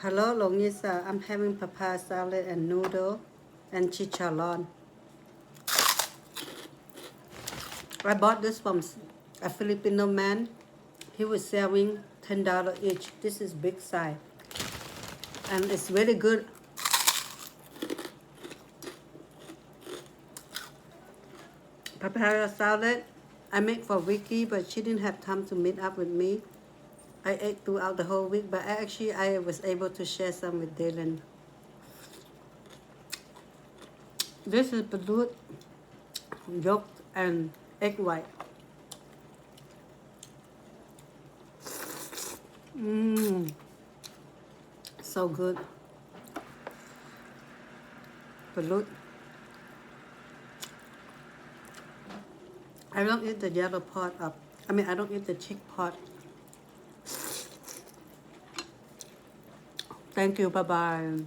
Hello, Longisa. I'm having papaya salad and noodle and chicharron. I bought this from a Filipino man. He was selling $10 each. This is big size. And it's very good. Papaya salad I made for Vicky, but she didn't have time to meet up with me. I ate throughout the whole week, but I was able to share some with Dylan. This is balut, yolk, and egg white. Mmm, so good. Balut. I don't eat the yellow part of, I don't eat the chick part. Thank you, bye-bye.